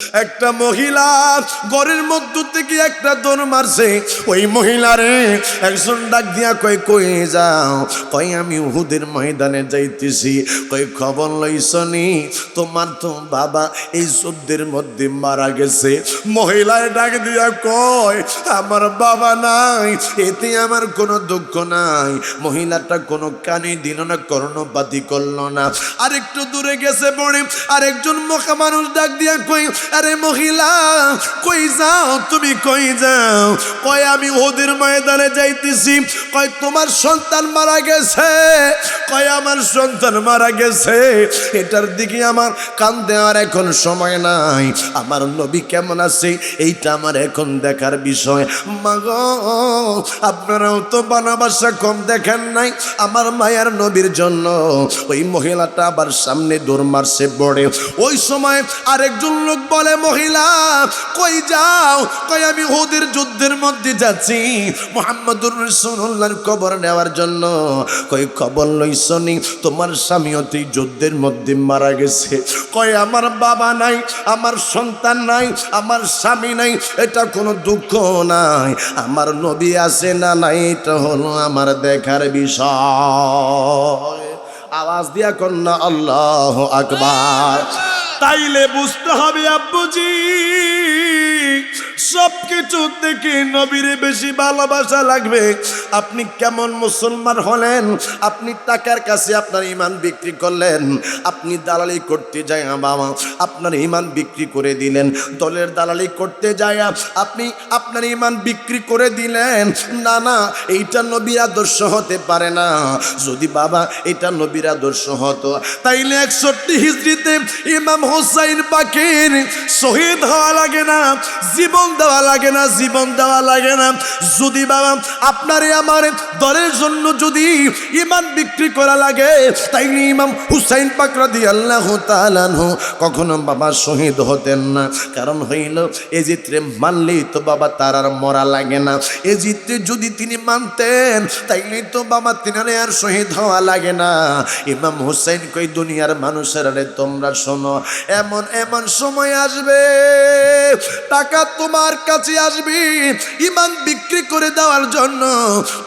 একটা মহিলা ঘরের মধ্য থেকে একটা দৌড় মারছে। ওই মহিলারে একজন ডাক দিয়া কয় কই যাও? কয় আমি উহুদের ময়দানে যাইতেছি। কয় খবর লইছনি তোমার তো বাবা এই যুদ্ধের মধ্যে মারা গেছে। মহিলায় ডাক দিয়া কয় আমার বাবা নাই, এতে আমার কোনো দুঃখ নাই। মহিলাটা কোনো কানে দিল না, কর্ণপাতি করলো না। আরেকটু দূরে গেছে পড়ে আরেকজন মুখা মানুষ ডাক দিয়া কই আরে মহিলা কই যাও তুমি, কই যাও? কয় আমি ওদের ময়দানে যাইতেছি। কয় তোমার সন্তান মারা গেছে? কয় আমার সন্তান মারা গেছে। এটার দিকে আমার কান দেওয়ার এখন সময় নাই। আমার নবী কেমন আছে এইটা আমার এখন দেখার বিষয়। মাগো আপনারাও তো ভালোবাসা কম দেখেন নাই আমার মায়ার নবীর জন্য। ওই মহিলাটা আবার সামনে দৌড় মারছে বড়ে। ওই সময় আরেকজন লোক বলে মহিলা কই যাও? কই আমি ওদের যুদ্ধের মধ্যে যাচ্ছি মুহাম্মদুর রাসূলুল্লাহর কবর নেওয়ার জন্য। কই খবর লইছনি তোমার স্বামীও তো যুদ্ধের মধ্যে মারা গেছে। কই আমার বাবা নাই, আমার সন্তান নাই, আমার স্বামী নাই, এটা কোনো দুঃখ নাই। আমার নবী আছে না নাই এটা হলো আমার দেখার বিষয়। আওয়াজ দিয়া কন্যা আল্লাহু আকবার। তাইলে বুঝতে হবে আব্বুজি সব কিছু থেকে নবীরে বেশি ভালোবাসা লাগবে। আপনি কেমন মুসলমান হলেন? আপনি টাকার কাছে আপনার ইমান বিক্রি করলেন। আপনি দালালি করতে যায় বাবা আপনার ইমান বিক্রি করে দিলেন। দলের দালালি করতে যায় আপনি আপনার ইমান বিক্রি করে দিলেন। না না, এইটা নবীর আদর্শ হতে পারে না। যদি বাবা এটা নবীর আদর্শ হতো তাইলে 61 হিজরিতে ইমাম হুসাইন পাকের শহীদ হওয়া লাগে না, জীবন দেওয়া লাগে না, জীবন দেওয়া লাগে না। যদি বাবা আপনারে আমার দলের জন্য যদি ইমান বিক্রি করা লাগে তাইলে ইমাম হুসাইন পাক রাদিয়াল্লাহু তাআলা আনহু কখনো বাবা শহীদ হতেন না। কারণ হইল এজিত্রে মানলেই তো বাবা তার আর মরা লাগে না। এজিত্রে যদি তিনি মানতেন তাইলে তো বাবা তিনারে আর শহীদ হওয়া লাগে না। ইমাম হুসাইন কই দুনিয়ার মানুষেরা রে তোমরা শোনো, এমন এমন সময় আসবে টাকা তোমার কাছে আসবে ইমান বিক্রি করে দেওয়ার জন্য।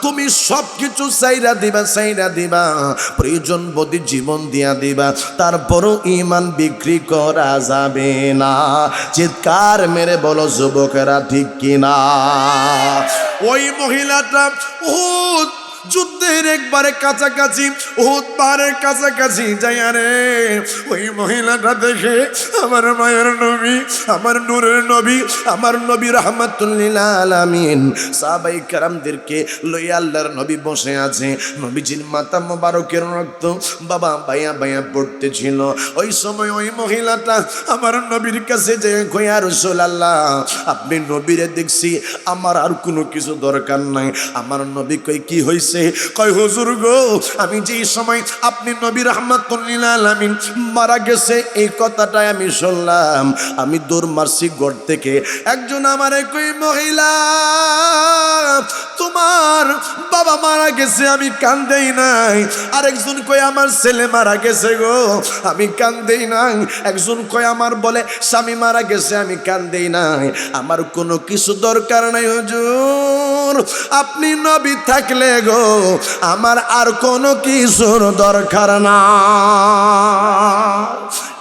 তুমি সব কিছু চাইরা দিবা, চাইরা দিবা, প্রয়োজন বোধে জীবন দিয়া দিবা, তারপরও ইমান বিক্রি করা যাবে না। চিৎকার মেরে বলো যুবকেরা ঠিক কিনা? ওই মহিলাটা উহুদ যুদ্ধের একবারে কাছাকাছি, উহুদ পাহাড়ের কাছাকাছি যাইয়া রে ওই মহিলাটা দেখে আমার মায়ের নবী, আমার নূরের নবী, আমার নবী রাহমাতুল লিল আলামিন সাহাবায়ে কেরামদেরকে লইয়া আল্লাহর নবী বসে আছে। নবীজির মাথা মোবারকের রক্ত বাবা বাইয়া বাইয়া পড়তেছিল। ওই সময় ওই মহিলাটা আমার নবীর কাছে যে কই ইয়া রাসূলুল্লাহ আপনি নবীরে দেখছি, আমার আর কোনো কিছু দরকার নাই। আমার নবী কই কি হইছে? কয় হুজুর গো আমি যে সময় আপনি নবী রাহমাতুল লিল আলামিন মারা গেছে এই কথাটাই আমি শুনলাম, আমি দৌড় মারছি ঘর থেকে। একজন আমারে কই মহিলা তোমার বাবা মারা গেছে, আমি কান্দেই নাই। আরেকজন কই আমার ছেলে মারা গেছে গো, আমি কান্দেই নাই। একজন কই আমার বলে স্বামী মারা গেছে, আমি কান্দেই নাই। আমার কোনো কিছু দরকার নাই হুজুর, আপনি নবী থাকলে গো আমার আর কোনো কিছুর দরকার না।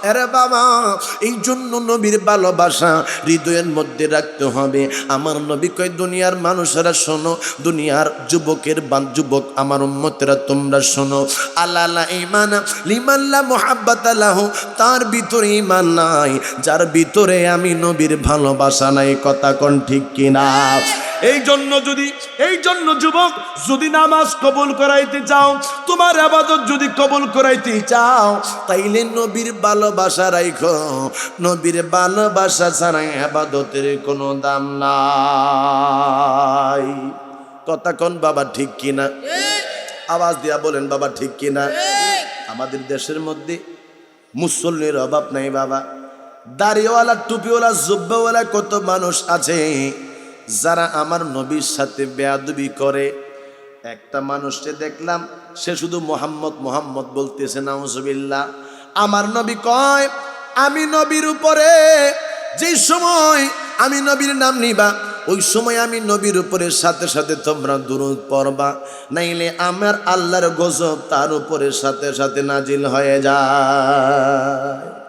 আরে বাবা এই জন্য নবীর ভালোবাসা হৃদয়ের মধ্যে রাখতে হবে। আমার নবী কয় দুনিয়ার মানুষেরা শোনো, দুনিয়ার যুবক আমার উম্মতেরা তোমরা শোনো, আল্লাহ ঈমান লিমান লা মুহাব্বাতা লাহু, তার ভিতরে ঈমান নাই যার ভিতরে আমি নবীর ভালোবাসা নাই। কথা কোন ঠিক কিনা? এই জন্য যুবক যদি নামাজ কবুল করাইতে চাও, তোমার ইবাদত যদি কবুল করাইতে চাও তাইলে নবীর ভালোবাসা রাখো। নবীর ভালোবাসা ছাড়া ইবাদতের কোনো দাম নাই। কথা কোন বাবা ঠিক কিনা? আওয়াজ দিয়া বলেন বাবা ঠিক কিনা? আমাদের দেশের মধ্যে মুসল্লির অভাব নাই বাবা। দাড়িওয়ালা টুপিওয়ালা জুব্বাওয়ালা কত মানুষ আছে যারা আমার নবীর সাথে বেয়াদবি করে। একটা মানুষকে দেখলাম সে শুধু মোহাম্মদ মোহাম্মদ বলতেছে, নাউজুবিল্লাহ। আমার নবী কয় আমি নবীর উপরে যেই সময় আমি নবীর নাম নিবা ওই সময় আমি নবীর উপরে সাথে সাথে তোমরা দুরূদ পড়বা, নাইলে আমার আল্লাহর গজব তার উপরে সাথে সাথে নাজিল হয়ে যায়।